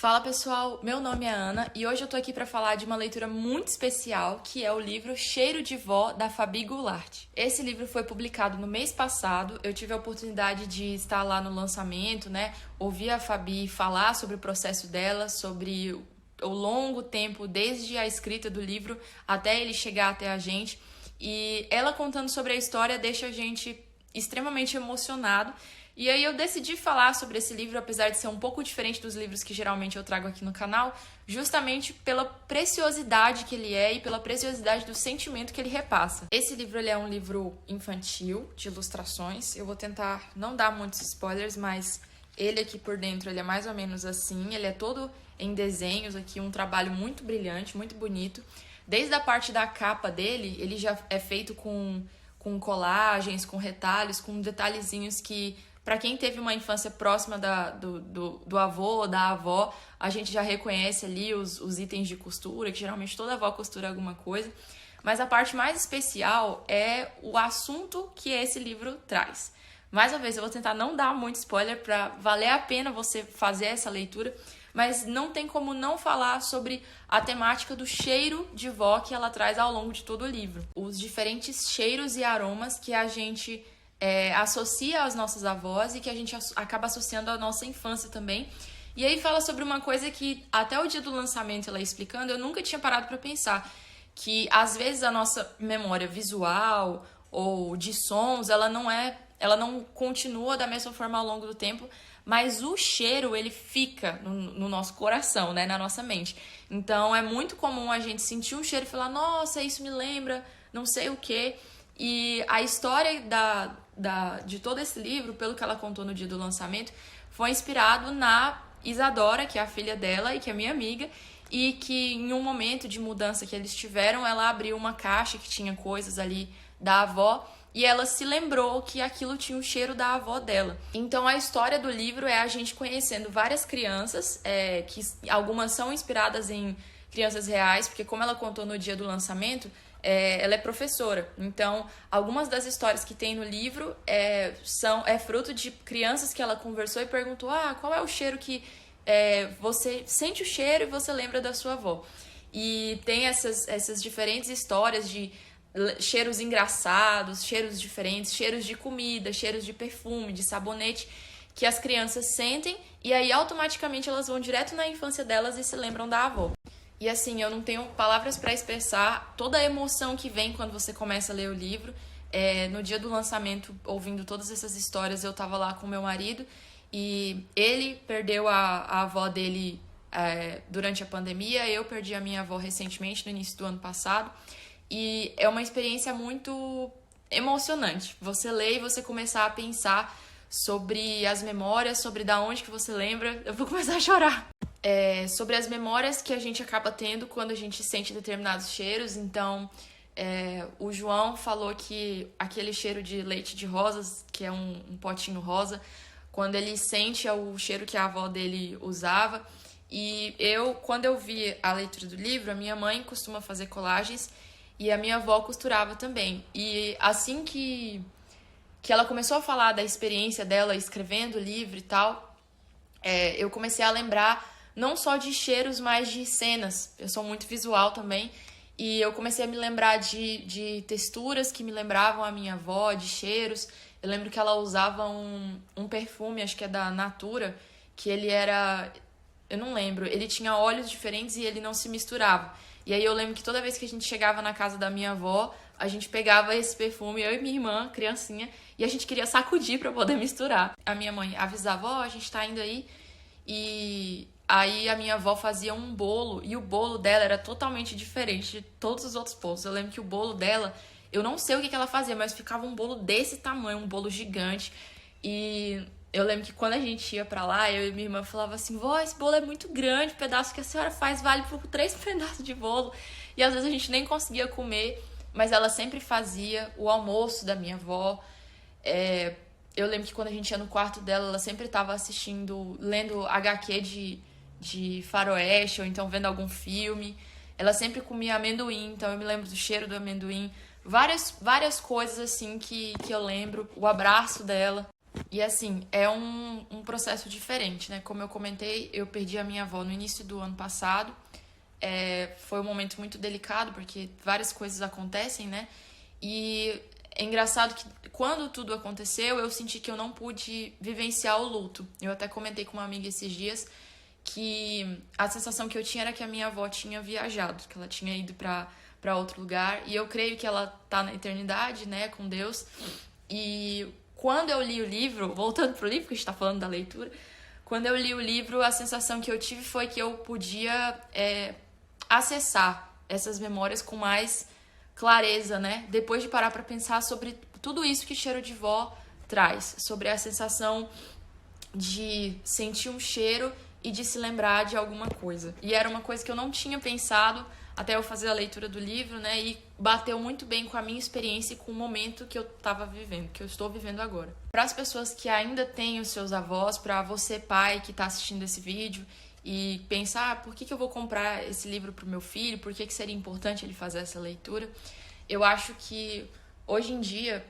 Fala pessoal, meu nome é Ana e hoje eu tô aqui pra falar de uma leitura muito especial que é o livro Cheiro de Vó, da Fabi Goulart. Esse livro foi publicado no mês passado, eu tive a oportunidade de estar lá no lançamento, ouvir a Fabi falar sobre o processo dela, sobre o longo tempo desde a escrita do livro até ele chegar até a gente, e ela contando sobre a história deixa a gente extremamente emocionado. E aí eu decidi falar sobre esse livro, apesar de ser um pouco diferente dos livros que geralmente eu trago aqui no canal, justamente pela preciosidade que ele é e pela preciosidade do sentimento que ele repassa. Esse livro ele é um livro infantil, de ilustrações. Eu vou tentar não dar muitos spoilers, mas ele aqui por dentro ele é mais ou menos assim. Ele é todo em desenhos aqui, um trabalho muito brilhante, muito bonito. Desde a parte da capa dele, ele já é feito com colagens, com retalhos, com detalhezinhos que, para quem teve uma infância próxima do avô ou da avó, a gente já reconhece ali os itens de costura, que geralmente toda avó costura alguma coisa. Mas a parte mais especial é o assunto que esse livro traz. Mais uma vez, eu vou tentar não dar muito spoiler para valer a pena você fazer essa leitura, mas não tem como não falar sobre a temática do cheiro de vó que ela traz ao longo de todo o livro. Os diferentes cheiros e aromas que a gente associa às nossas avós e que a gente acaba associando à nossa infância também. E aí fala sobre uma coisa que até o dia do lançamento ela explicando, eu nunca tinha parado para pensar, que às vezes a nossa memória visual ou de sons, ela não continua da mesma forma ao longo do tempo, mas o cheiro, ele fica no nosso coração, na nossa mente. Então é muito comum a gente sentir um cheiro e falar, nossa, isso me lembra não sei o quê. E a história de todo esse livro, pelo que ela contou no dia do lançamento, foi inspirado na Isadora, que é a filha dela e que é minha amiga, e que em um momento de mudança que eles tiveram, ela abriu uma caixa que tinha coisas ali da avó e ela se lembrou que aquilo tinha o cheiro da avó dela. Então a história do livro é a gente conhecendo várias crianças, que algumas são inspiradas em crianças reais, porque como ela contou no dia do lançamento, ela é professora. Então, algumas das histórias que tem no livro é fruto de crianças que ela conversou e perguntou, qual é o cheiro que você sente o cheiro e você lembra da sua avó. E tem essas diferentes histórias de cheiros engraçados, cheiros diferentes, cheiros de comida, cheiros de perfume, de sabonete, que as crianças sentem e aí automaticamente elas vão direto na infância delas e se lembram da avó. E assim, eu não tenho palavras para expressar toda a emoção que vem quando você começa a ler o livro. No dia do lançamento, ouvindo todas essas histórias, eu tava lá com meu marido e ele perdeu a avó dele durante a pandemia, eu perdi a minha avó recentemente, no início do ano passado. E é uma experiência muito emocionante. Você lê e você começar a pensar sobre as memórias, sobre da onde que você lembra. Eu vou começar a chorar. Sobre as memórias que a gente acaba tendo quando a gente sente determinados cheiros. Então, o João falou que aquele cheiro de leite de rosas, que é um potinho rosa, quando ele sente é o cheiro que a avó dele usava. E quando eu vi a leitura do livro, a minha mãe costuma fazer colagens e a minha avó costurava também. E assim que ela começou a falar da experiência dela escrevendo o livro e tal, eu comecei a lembrar não só de cheiros, mas de cenas. Eu sou muito visual também. E eu comecei a me lembrar de texturas que me lembravam a minha avó, de cheiros. Eu lembro que ela usava um perfume, acho que é da Natura, que ele era... Eu não lembro. Ele tinha óleos diferentes e ele não se misturava. E aí eu lembro que toda vez que a gente chegava na casa da minha avó, a gente pegava esse perfume, eu e minha irmã, criancinha, e a gente queria sacudir pra poder misturar. A minha mãe avisava, a gente tá indo aí. E aí a minha avó fazia um bolo, e o bolo dela era totalmente diferente de todos os outros bolos. Eu lembro que o bolo dela, eu não sei o que ela fazia, mas ficava um bolo desse tamanho, um bolo gigante. E eu lembro que quando a gente ia pra lá, eu e minha irmã falava assim, vó, esse bolo é muito grande, o pedaço que a senhora faz vale por 3 pedaços de bolo. E às vezes a gente nem conseguia comer, mas ela sempre fazia o almoço da minha avó. Eu lembro que quando a gente ia no quarto dela, ela sempre estava lendo HQ de faroeste, ou então vendo algum filme. Ela sempre comia amendoim, então eu me lembro do cheiro do amendoim. Várias coisas assim que eu lembro, o abraço dela. E assim, é um processo diferente, né? Como eu comentei, eu perdi a minha avó no início do ano passado. Foi um momento muito delicado, porque várias coisas acontecem, né? E é engraçado que quando tudo aconteceu, eu senti que eu não pude vivenciar o luto. Eu até comentei com uma amiga esses dias que a sensação que eu tinha era que a minha avó tinha viajado, que ela tinha ido para outro lugar. E eu creio que ela tá na eternidade, né, com Deus. E quando eu li o livro, voltando pro livro, que a gente tá falando da leitura, quando eu li o livro, a sensação que eu tive foi que eu podia acessar essas memórias com mais clareza, né? Depois de parar para pensar sobre tudo isso que Cheiro de Vó traz, sobre a sensação de sentir um cheiro e de se lembrar de alguma coisa. E era uma coisa que eu não tinha pensado até eu fazer a leitura do livro, né? E bateu muito bem com a minha experiência e com o momento que eu estava vivendo, que eu estou vivendo agora. Para as pessoas que ainda têm os seus avós, para você pai que está assistindo esse vídeo e pensar, por que eu vou comprar esse livro para o meu filho? Por que seria importante ele fazer essa leitura? Eu acho que hoje em dia,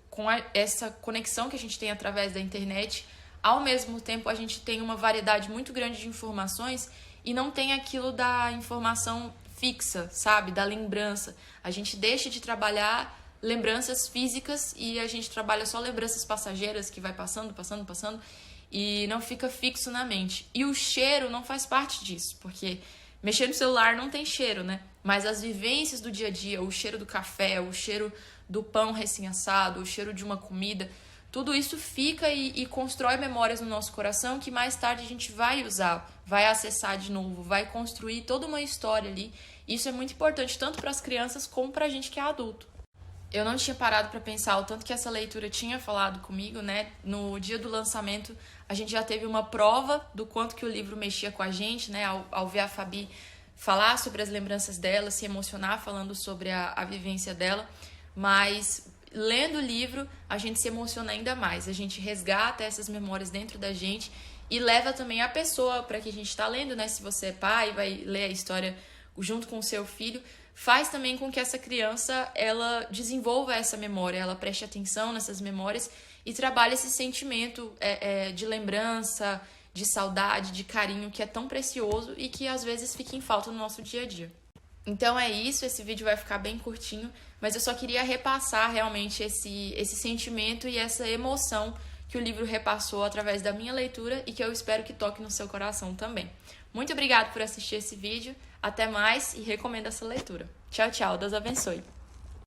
com essa conexão que a gente tem através da internet, ao mesmo tempo a gente tem uma variedade muito grande de informações e não tem aquilo da informação fixa, sabe? Da lembrança. A gente deixa de trabalhar lembranças físicas e a gente trabalha só lembranças passageiras que vai passando e não fica fixo na mente. E o cheiro não faz parte disso, porque mexer no celular não tem cheiro, né? Mas as vivências do dia a dia, o cheiro do café, o cheiro do pão recém-assado, o cheiro de uma comida, tudo isso fica e constrói memórias no nosso coração que mais tarde a gente vai usar, vai acessar de novo, vai construir toda uma história ali. Isso é muito importante tanto para as crianças como para a gente que é adulto. Eu não tinha parado para pensar o tanto que essa leitura tinha falado comigo, né? No dia do lançamento, a gente já teve uma prova do quanto que o livro mexia com a gente, né? Ao ver a Fabi falar sobre as lembranças dela, se emocionar falando sobre a vivência dela. Mas lendo o livro, a gente se emociona ainda mais. A gente resgata essas memórias dentro da gente e leva também a pessoa para que a gente está lendo, né? Se você é pai, vai ler a história junto com o seu filho, faz também com que essa criança ela desenvolva essa memória, ela preste atenção nessas memórias e trabalhe esse sentimento de lembrança, de saudade, de carinho que é tão precioso e que às vezes fica em falta no nosso dia a dia. Então é isso, esse vídeo vai ficar bem curtinho, mas eu só queria repassar realmente esse sentimento e essa emoção que o livro repassou através da minha leitura e que eu espero que toque no seu coração também. Muito obrigada por assistir esse vídeo, até mais e recomendo essa leitura. Tchau, tchau, Deus abençoe!